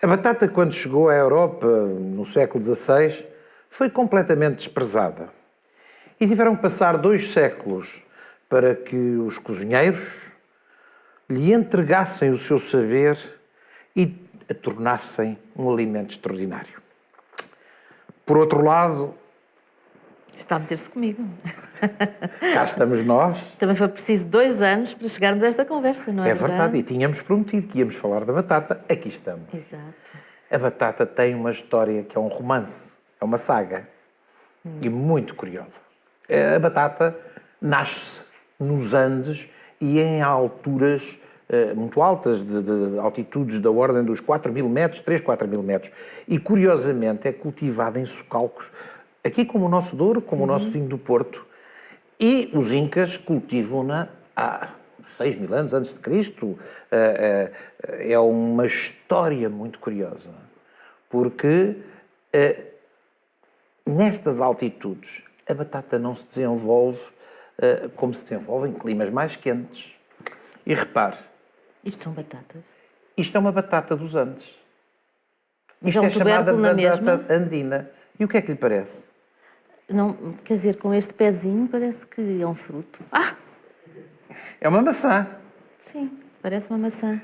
A batata, quando chegou à Europa, no século XVI, foi completamente desprezada. E tiveram que passar 2 séculos para que os cozinheiros lhe entregassem o seu saber e a tornassem um alimento extraordinário. Por outro lado, Está a meter-se comigo. cá estamos nós. Também foi preciso 2 anos para chegarmos a esta conversa, não é, É verdade, e tínhamos prometido que íamos falar da batata. Aqui estamos. Exato. A batata tem uma história que é um romance, é uma saga, e muito curiosa. A batata nasce nos Andes e em alturas muito altas, de altitudes da ordem dos 4.000 metros, 3, 4.000 metros. E, curiosamente, é cultivada em socalcos, aqui como o nosso Douro, como o nosso vinho do Porto. E os incas cultivam-na há 6.000 anos antes de Cristo. É uma história muito curiosa, porque nestas altitudes a batata não se desenvolve como se desenvolve em climas mais quentes. E repare, Isto são batatas. isto é uma batata dos Andes. Mas Isto é é um chamada tubérculo na batata mesma? andina. E o que é que lhe parece? Não, quer dizer, com este pezinho parece que é um fruto. Ah, É uma maçã. sim, parece uma maçã.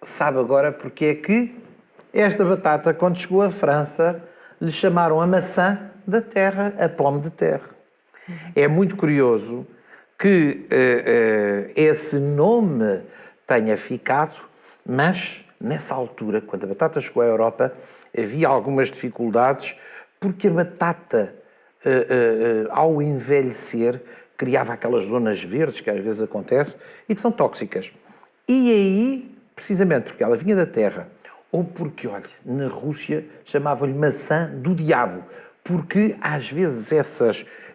Sabe agora porque é que esta batata, quando chegou à França, lhe chamaram a maçã da terra, a pomme de terre. É muito curioso que esse nome tenha ficado, mas nessa altura, quando a batata chegou à Europa, havia algumas dificuldades porque a batata, ao envelhecer, criava aquelas zonas verdes que às vezes acontece e que são tóxicas. E aí, precisamente porque ela vinha da terra, ou porque, olha, na Rússia chamavam-lhe maçã do diabo, porque às vezes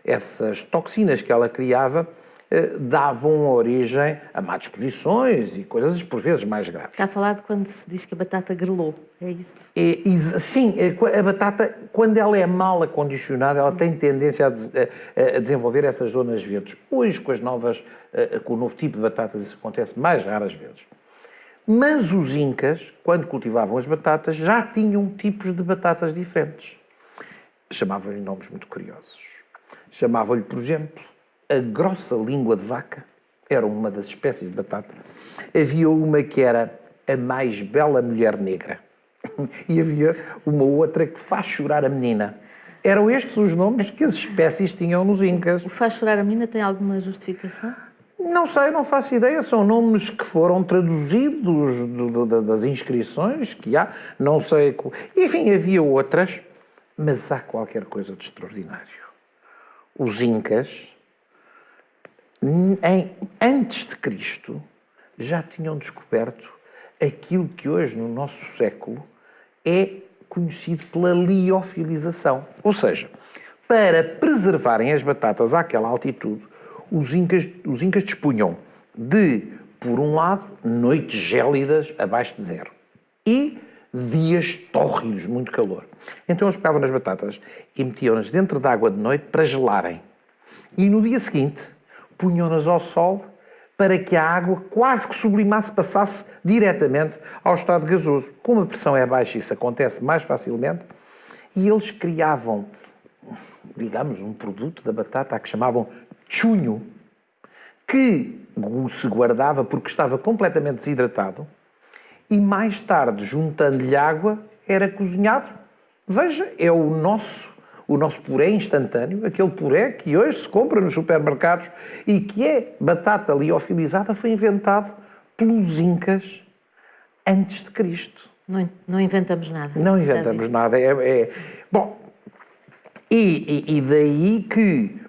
essas toxinas que ela criava davam origem a má disposições e coisas por vezes mais graves. Está a falar de quando se diz que a batata grelou, é isso? Sim, a batata, quando ela é mal acondicionada, ela tem tendência a desenvolver essas zonas verdes. Hoje, com o novo tipo de batatas, isso acontece mais raras vezes. Mas os incas, quando cultivavam as batatas, já tinham tipos de batatas diferentes. Chamavam-lhe nomes muito curiosos. Chamavam-lhe, por exemplo, a grossa língua de vaca. Era uma das espécies de batata. Havia uma que era a mais bela mulher negra. E havia uma outra que faz chorar a menina. Eram estes os nomes que as espécies tinham nos incas. O faz chorar a menina tem alguma justificação? Não sei, não faço ideia. São nomes que foram traduzidos das inscrições que há. Não sei. Enfim, havia outras. Mas há qualquer coisa de extraordinário. Os incas, antes de Cristo, já tinham descoberto aquilo que hoje, no nosso século, é conhecido pela liofilização. Ou seja, para preservarem as batatas àquela altitude, os incas dispunham de, por um lado, noites gélidas abaixo de zero e dias tórridos, muito calor. Então eles pegavam nas batatas e metiam-nas dentro de água de noite para gelarem. E no dia seguinte punham-nas ao sol para que a água quase que sublimasse, passasse diretamente ao estado gasoso. Como a pressão é baixa, isso acontece mais facilmente. E eles criavam, digamos, um produto da batata a que chamavam chunho, que se guardava porque estava completamente desidratado e mais tarde, juntando-lhe água, era cozinhado. Veja, é o nosso puré instantâneo, aquele puré que hoje se compra nos supermercados e que é batata liofilizada, foi inventado pelos incas antes de Cristo. Não inventamos nada. Não inventamos nada. Bom, e daí que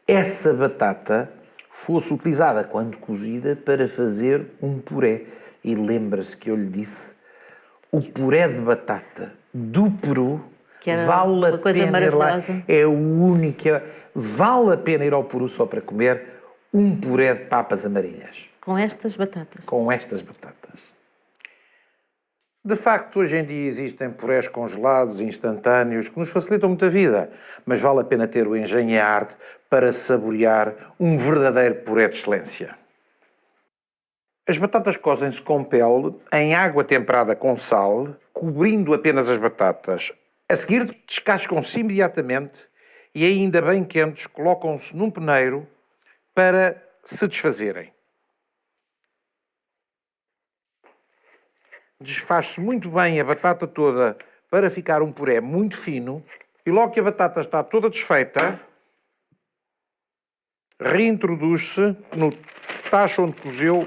essa batata fosse utilizada, quando cozida, para fazer um puré. E lembra-se que eu lhe disse, o puré de batata do Peru Que era vale uma a coisa pena ir lá. maravilhosa. É o único. Vale a pena ir ao Peru só para comer um puré de papas amarilhas. Com estas batatas. Com estas batatas. De facto, hoje em dia existem purés congelados, instantâneos, que nos facilitam muito a vida, mas vale a pena ter o engenho e a arte para saborear um verdadeiro puré de excelência. As batatas cozem-se com pele, em água temperada com sal, cobrindo apenas as batatas. A seguir, descascam-se imediatamente e, ainda bem quentes, colocam-se num peneiro para se desfazerem. Desfaz-se muito bem a batata toda para ficar um puré muito fino e logo que a batata está toda desfeita, reintroduz-se no tacho onde cozeu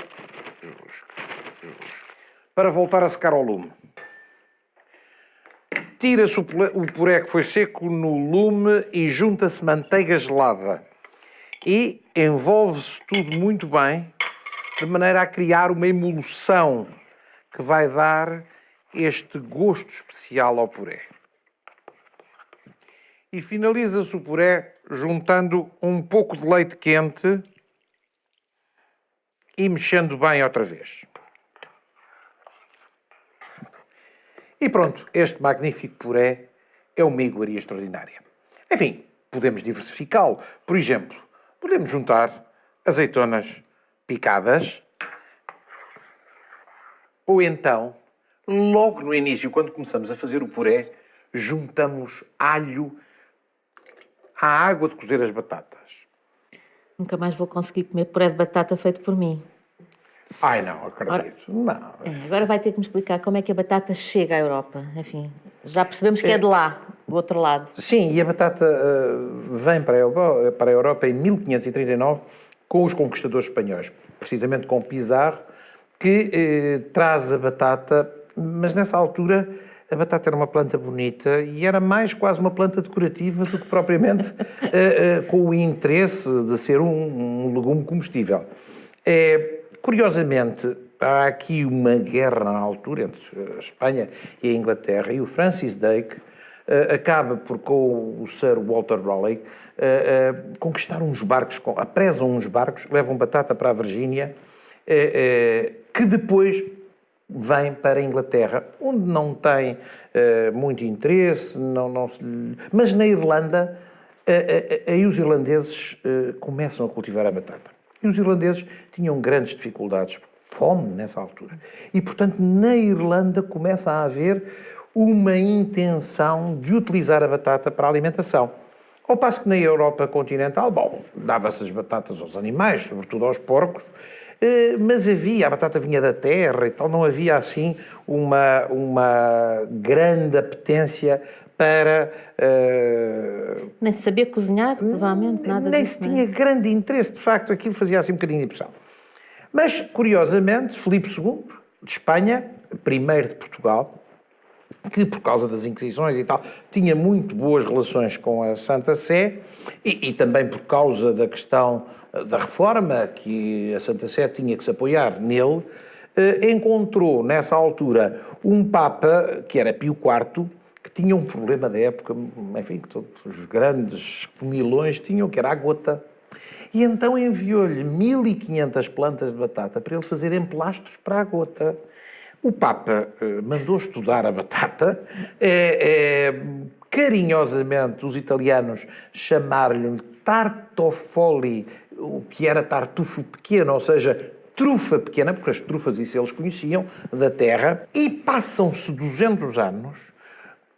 para voltar a secar ao lume. Tira-se o puré que foi seco no lume e junta-se manteiga gelada. E envolve-se tudo muito bem, de maneira a criar uma emulsão que vai dar este gosto especial ao puré. E finaliza-se o puré juntando um pouco de leite quente e mexendo bem outra vez. E pronto, este magnífico puré é uma iguaria extraordinária. Enfim, podemos diversificá-lo. Por exemplo, podemos juntar azeitonas picadas ou então, logo no início, quando começamos a fazer o puré, juntamos alho à água de cozer as batatas. Nunca mais vou conseguir comer puré de batata feito por mim. Ai, não, acredito. Não. Agora vai ter que me explicar como é que a batata chega à Europa. Enfim, já percebemos que é de lá, do outro lado. Sim, e a batata vem para a Europa em 1539 com os conquistadores espanhóis, precisamente com Pizarro, que traz a batata, mas nessa altura a batata era uma planta bonita e era mais quase uma planta decorativa do que propriamente com o interesse de ser um legume comestível. Curiosamente, há aqui uma guerra na altura entre a Espanha e a Inglaterra e o Francis Drake acaba por, com o Sir Walter Raleigh, conquistar uns barcos, apresam uns barcos, levam batata para a Virgínia, que depois vem para a Inglaterra, onde não tem muito interesse, mas na Irlanda, aí os irlandeses começam a cultivar a batata. E os irlandeses tinham grandes dificuldades, fome nessa altura. E, portanto, na Irlanda começa a haver uma intenção de utilizar a batata para a alimentação. Ao passo que na Europa continental, bom, dava-se as batatas aos animais, sobretudo aos porcos, mas a batata vinha da terra e tal, não havia assim uma grande apetência para... Nem se sabia cozinhar, provavelmente, nada nem disso. se tinha grande interesse, de facto, aquilo fazia assim um bocadinho de impressão. Mas, curiosamente, Filipe II, de Espanha, primeiro de Portugal, que por causa das Inquisições e tal, tinha muito boas relações com a Santa Sé e também por causa da questão da reforma, que a Santa Sé tinha que se apoiar nele, encontrou nessa altura um Papa, que era Pio IV, que tinha um problema da época, enfim, que todos os grandes comilões tinham, que era a gota. E então enviou-lhe 1500 plantas de batata para ele fazer emplastros para a gota. O Papa mandou estudar a batata, carinhosamente os italianos chamaram-lhe tartofoli, o que era tartufo pequeno, ou seja, trufa pequena, porque as trufas isso eles conheciam, da terra, e passam-se 200 anos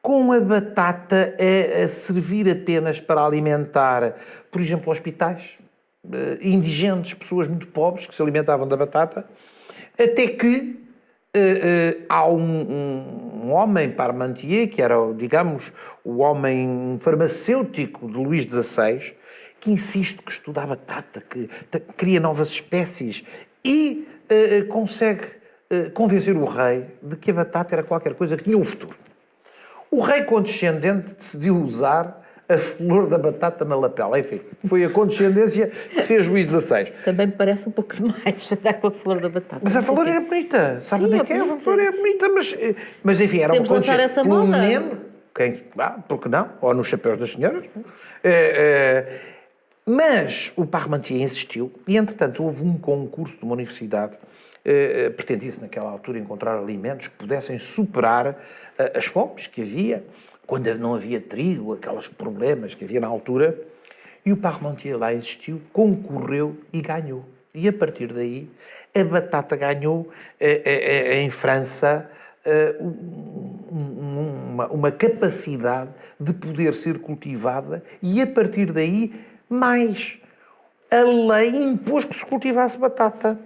com a batata a servir apenas para alimentar, por exemplo, hospitais, indigentes, pessoas muito pobres que se alimentavam da batata, até que há um homem, Parmentier, que era, digamos, o homem farmacêutico de Luís XVI, que insiste que estuda a batata, que cria novas espécies e consegue convencer o rei de que a batata era qualquer coisa que tinha um futuro. O rei condescendente decidiu usar a flor da batata na lapela. Enfim, foi a condescendência que fez Luís XVI. Também me parece um pouco demais andar com a flor da batata. Mas a flor era bonita, sabe Sim, onde é é que é? A bonita, flor é sim. bonita, mas enfim, era uma Podemos lançar condescendência. essa moda? Por que não? Ou nos chapéus das senhoras. Mas o Parmentier insistiu e, entretanto, houve um concurso de uma universidade. Pretendia-se, naquela altura, encontrar alimentos que pudessem superar as fomes que havia, quando não havia trigo, aqueles problemas que havia na altura. E o Parmentier lá insistiu, concorreu e ganhou. E a partir daí, a batata ganhou em França uma capacidade de poder ser cultivada e a partir daí mais a lei impôs que se cultivasse batata.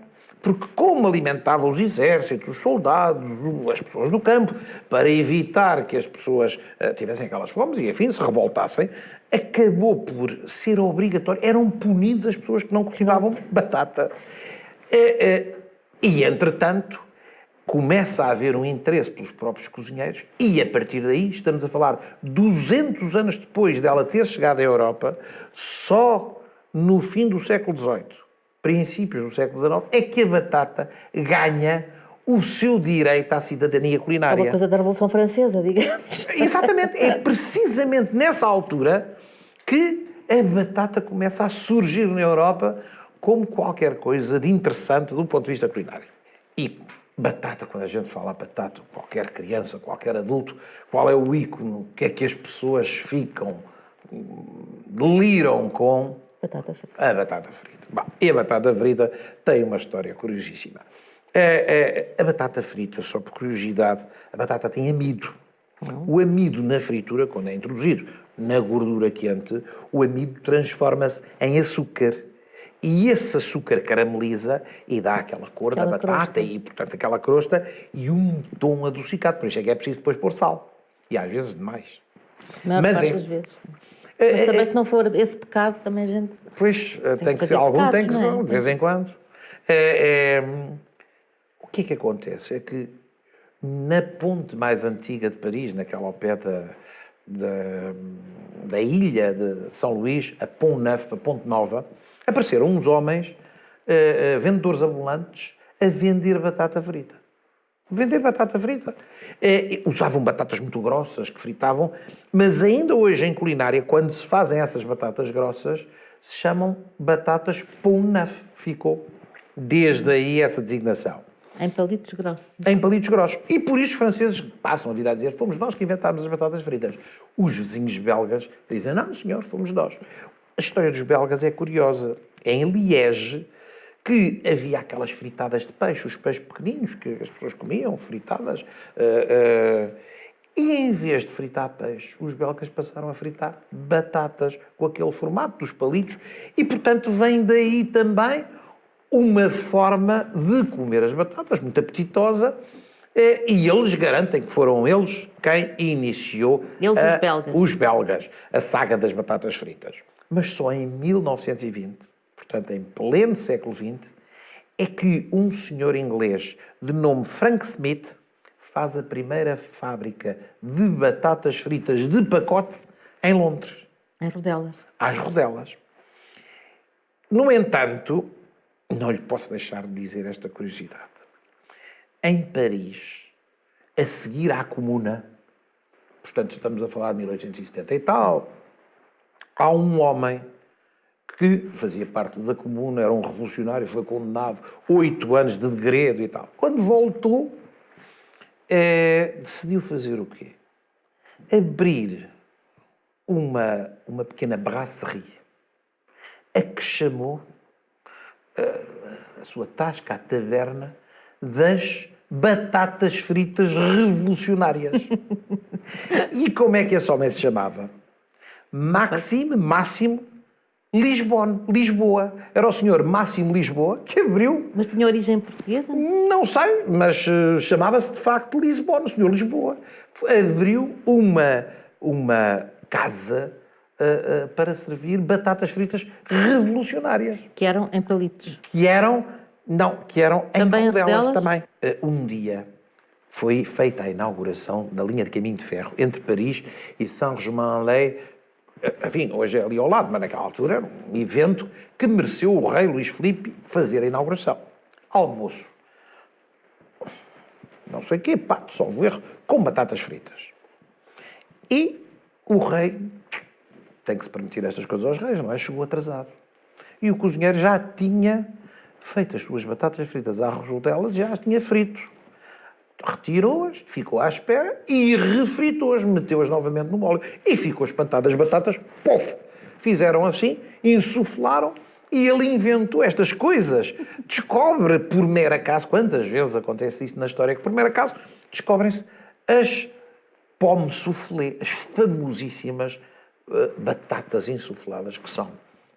Porque como alimentava os exércitos, os soldados, as pessoas do campo, para evitar que as pessoas tivessem aquelas fomes e, enfim, se revoltassem, acabou por ser obrigatório. Eram punidos as pessoas que não cultivavam batata. E, entretanto, começa a haver um interesse pelos próprios cozinheiros e, a partir daí, estamos a falar 200 anos depois dela ter chegado à Europa, só no fim do século XVIII, princípios do século XIX, é que a batata ganha o seu direito à cidadania É culinária. uma coisa da Revolução Francesa, digamos. Exatamente. É precisamente nessa altura que a batata começa a surgir na Europa como qualquer coisa de interessante do ponto de vista culinário. E batata, quando a gente fala batata, qualquer criança, qualquer adulto, qual é o ícone? O que é que as pessoas ficam, deliram com? Batata frita. A batata frita. Bom, e a batata frita tem uma história curiosíssima. A batata frita, só por curiosidade, a batata tem amido. O amido na fritura, quando é introduzido na gordura quente, o amido transforma-se em açúcar. E esse açúcar carameliza e dá aquela cor da batata crosta. e, portanto, aquela crosta e um tom adocicado. Por isso é que é preciso depois pôr sal. E às vezes demais. A maior Mas parte é- das vezes. Sim. Mas também, se não for esse pecado, também a gente... Pois, tem que fazer ser algum, pecados, tem que ser, não é? de vez em quando. O que é que acontece? É que na ponte mais antiga de Paris, naquela ao pé da ilha de São Luís, a Pont Neuf, a Ponte Nova, apareceram uns homens, vendedores ambulantes, a vender batata frita. Vender batata frita. Usavam batatas muito grossas que fritavam, mas ainda hoje em culinária, quando se fazem essas batatas grossas, se chamam batatas Pont Neuf. Ficou desde aí essa designação. Em palitos grossos. Em palitos grossos. E por isso os franceses passam a vida a dizer fomos nós que inventámos as batatas fritas. Os vizinhos belgas dizem não, senhor, fomos nós. A história dos belgas é curiosa. É em Liege que havia aquelas fritadas de peixe, os peixes pequeninos que as pessoas comiam, fritadas. E em vez de fritar peixe, os belgas passaram a fritar batatas com aquele formato dos palitos. E, portanto, vem daí também uma forma de comer as batatas, muito apetitosa, e eles garantem que foram eles quem iniciou... Eles, os belgas. Os belgas, a saga das batatas fritas. Mas só em 1920, portanto em pleno século XX, é que um senhor inglês de nome Frank Smith faz a primeira fábrica de batatas fritas de pacote em Londres, Em rodelas. às rodelas. No entanto, não lhe posso deixar de dizer esta curiosidade. Em Paris, a seguir à Comuna, portanto estamos a falar de 1870 e tal, há um homem que fazia parte da Comuna, era um revolucionário, foi condenado 8 anos de degredo e tal. Quando voltou, decidiu fazer o quê? Abrir uma pequena brasserie, a que chamou a sua tasca, a taberna, das batatas fritas revolucionárias. E como é que esse homem se chamava? Máximo Lisboa. Era o senhor Máximo Lisboa que abriu, Mas tinha origem portuguesa? não sei, mas chamava-se de facto Lisboa, o senhor Lisboa. Abriu uma casa para servir batatas fritas revolucionárias. Que eram em palitos. Que eram Também em em rodelas rodelas? também. Um dia foi feita a inauguração da linha de caminho de ferro entre Paris e Saint-Germain-en-Laye. Enfim, hoje é ali ao lado, mas naquela altura era um evento que mereceu o rei Luís Filipe fazer a inauguração. Almoço. Não sei o quê, pato, salvo erro, com batatas fritas. E o rei, tem que se permitir estas coisas aos reis, não é? Chegou atrasado. E o cozinheiro já tinha feito as suas batatas fritas à rodelas, já as tinha frito. Retirou-as, ficou à espera e refritou-as, meteu-as novamente no molho. E ficou espantado. As batatas, pof, fizeram assim, insuflaram E ele inventou estas coisas. Descobre, por mero acaso, quantas vezes acontece isso na história, que por mero acaso descobrem-se as pommes soufflé, as famosíssimas batatas insufladas, que são,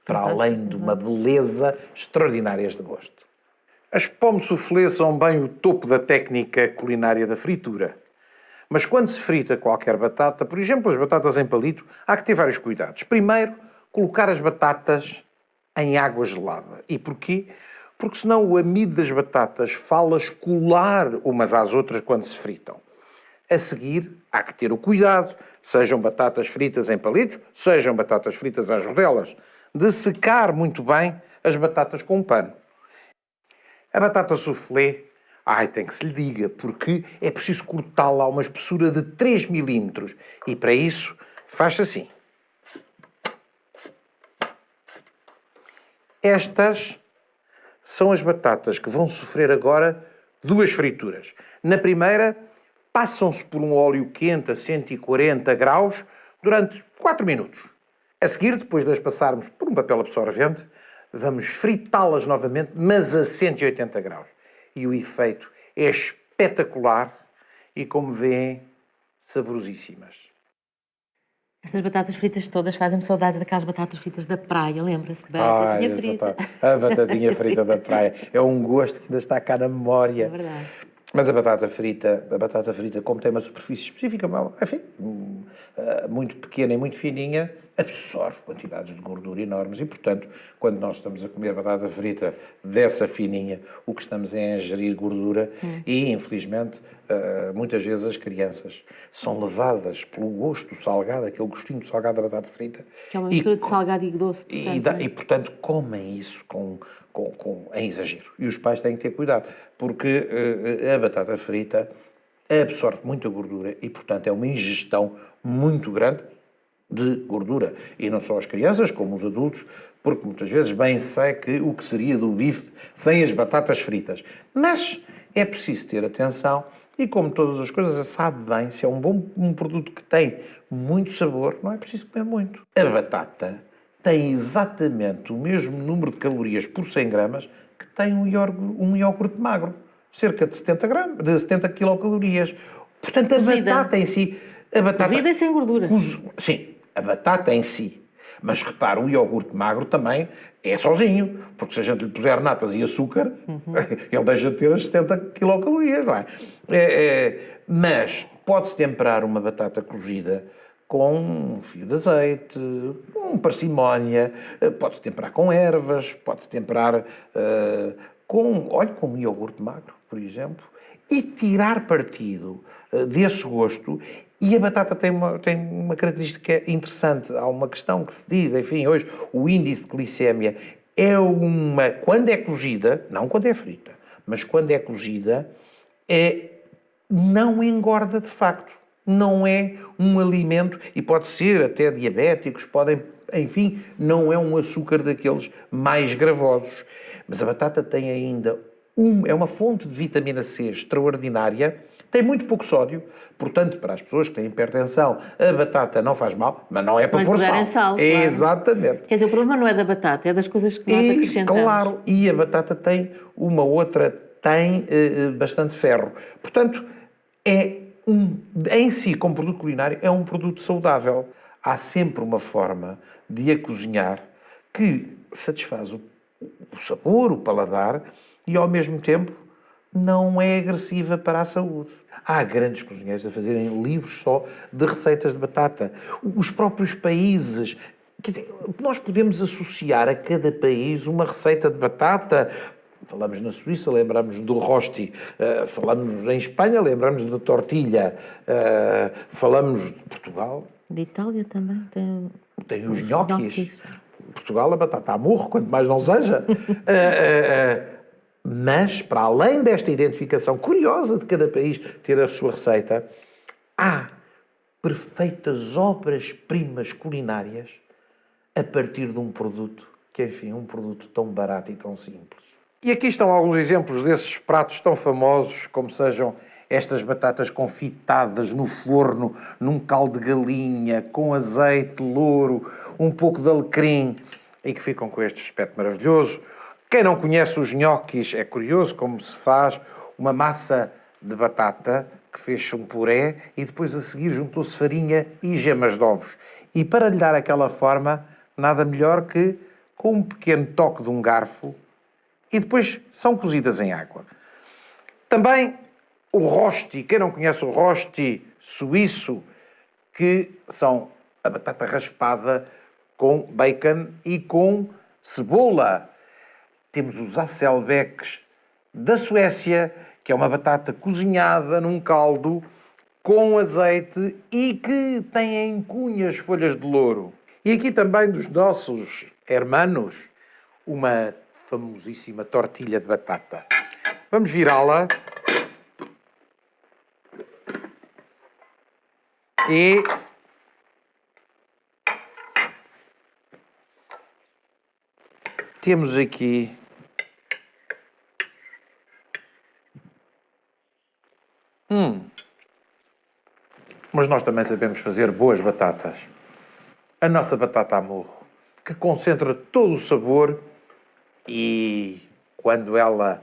para além de uma beleza, extraordinárias de gosto. As pommes soufflé são bem o topo da técnica culinária da fritura. Mas quando se frita qualquer batata, por exemplo, as batatas em palito, há que ter vários cuidados. Primeiro, colocar as batatas em água gelada. E porquê? Porque senão o amido das batatas faz-las colar umas às outras quando se fritam. A seguir, há que ter o cuidado, sejam batatas fritas em palitos, sejam batatas fritas às rodelas, de secar muito bem as batatas com um pano. A batata soufflé, tem que se lhe diga, porque é preciso cortá-la a uma espessura de 3 milímetros. E para isso, faz assim. Estas são as batatas que vão sofrer agora 2 frituras. Na primeira, passam-se por um óleo quente a 140 graus durante 4 minutos. A seguir, depois de as passarmos por um papel absorvente, vamos fritá-las novamente, mas a 180 graus. E o efeito é espetacular e, como veem, saborosíssimas. Estas batatas fritas todas fazem-me saudades daquelas batatas fritas da praia, lembra-se? Batatinha frita. A batatinha frita da praia. É um gosto que ainda está cá na memória. É verdade. Mas a batata frita, como tem uma superfície específica, enfim, muito pequena e muito fininha, absorve quantidades de gordura enormes e, portanto, quando nós estamos a comer batata frita dessa fininha, o que estamos é a ingerir gordura e, infelizmente, muitas vezes as crianças são levadas pelo gosto salgado, aquele gostinho salgado da batata frita. Que é uma mistura de salgado e doce, portanto. E, portanto, comem isso em exagero. E os pais têm que ter cuidado, porque a batata frita absorve muita gordura e, portanto, é uma ingestão muito grande de gordura. E não só as crianças, como os adultos, porque muitas vezes bem sei que o que seria do bife sem as batatas fritas. Mas é preciso ter atenção e, como todas as coisas, sabe bem, se é um produto que tem muito sabor, não é preciso comer muito. A batata tem exatamente o mesmo número de calorias por 100 gramas que tem um iogurte magro. Cerca de 70 quilocalorias. Portanto, a batata em si... Cozida e sem gordura. Sim, a batata em si. Mas repara, o iogurte magro também é sozinho, porque se a gente lhe puser natas e açúcar, ele deixa de ter as 70 quilocalorias, não é? Mas pode-se temperar uma batata cozida com um fio de azeite, com parcimónia, pode-se temperar com ervas, pode-se temperar com um iogurte magro, por exemplo, e tirar partido desse gosto. E a batata tem uma característica interessante. Há uma questão que se diz, enfim, hoje, o índice de glicémia quando é cozida, não quando é frita, mas quando é cozida, não engorda de facto. Não é um alimento, e pode ser até diabéticos, enfim, não é um açúcar daqueles mais gravosos. Mas a batata tem ainda é uma fonte de vitamina C extraordinária, tem muito pouco sódio, portanto, para as pessoas que têm hipertensão, a batata não faz mal, mas não é para pôr sal. Claro. Exatamente. Quer dizer, o problema não é da batata, é das coisas que nós acrescentamos. Claro, e a batata tem bastante ferro. Portanto, em si, como produto culinário, é um produto saudável. Há sempre uma forma de a cozinhar que satisfaz o sabor, o paladar, e ao mesmo tempo não é agressiva para a saúde. Há grandes cozinheiros a fazerem livros só de receitas de batata. Os próprios países... Nós podemos associar a cada país uma receita de batata. Falamos na Suíça, lembramos do rosti. Falamos em Espanha, lembramos da tortilha. Falamos de Portugal. De Itália também Tem os gnocchis. Portugal, a batata a murro, quanto mais não seja. Mas, para além desta identificação curiosa de cada país ter a sua receita, há perfeitas obras-primas culinárias a partir de um produto que, enfim, um produto tão barato e tão simples. E aqui estão alguns exemplos desses pratos tão famosos, como sejam estas batatas confitadas no forno, num caldo de galinha, com azeite, louro, um pouco de alecrim. e que ficam com este aspecto maravilhoso. Quem não conhece os nhoquis, é curioso como se faz uma massa de batata que fez um puré e depois a seguir juntou-se farinha e gemas de ovos. E para lhe dar aquela forma, nada melhor que com um pequeno toque de um garfo e depois são cozidas em água. Também o rosti, quem não conhece o rosti suíço, que são a batata raspada com bacon e com cebola. Temos os Hasselbecks da Suécia, que é uma batata cozinhada num caldo com azeite e que tem em cunhas folhas de louro. E aqui também dos nossos hermanos, uma famosíssima tortilha de batata. Vamos virá-la. E temos aqui mas nós também sabemos fazer boas batatas. A nossa batata a murro, que concentra todo o sabor e quando ela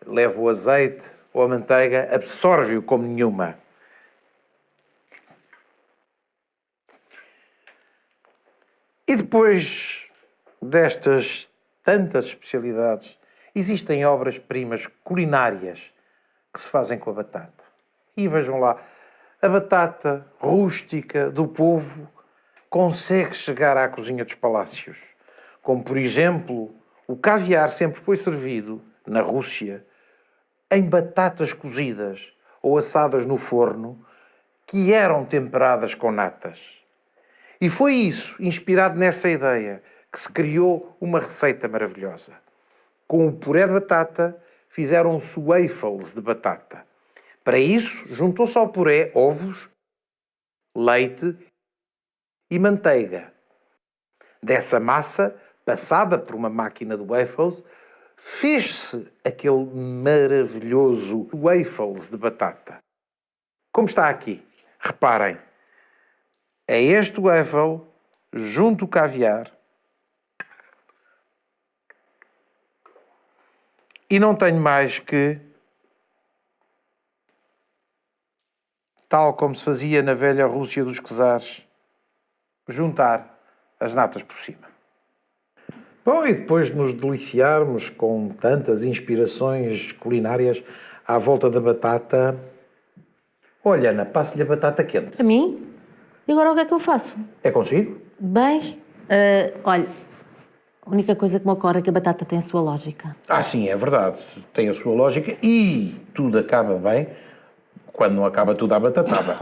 leva o azeite ou a manteiga, absorve-o como nenhuma. E depois destas tantas especialidades, existem obras-primas culinárias que se fazem com a batata. E vejam lá, a batata rústica do povo consegue chegar à cozinha dos palácios. Como, por exemplo, o caviar sempre foi servido, na Rússia, em batatas cozidas ou assadas no forno, que eram temperadas com natas. E foi isso, inspirado nessa ideia, que se criou uma receita maravilhosa. Com o puré de batata, fizeram-se waffles de batata. Para isso, juntou-se ao puré ovos, leite e manteiga. Dessa massa, passada por uma máquina de waffles, fez-se aquele maravilhoso waffles de batata. Como está aqui. Reparem. É este waffle, junto o caviar. E não tenho mais que, tal como se fazia na velha Rússia dos czares, juntar as natas por cima. Bom, e depois de nos deliciarmos com tantas inspirações culinárias à volta da batata... Olha, Ana, passo-lhe a batata quente. A mim? E agora o que é que eu faço? É consigo? Bem, olha, a única coisa que me ocorre é que a batata tem a sua lógica. Ah, sim, é verdade. Tem a sua lógica e tudo acaba bem quando não acaba tudo à batatada.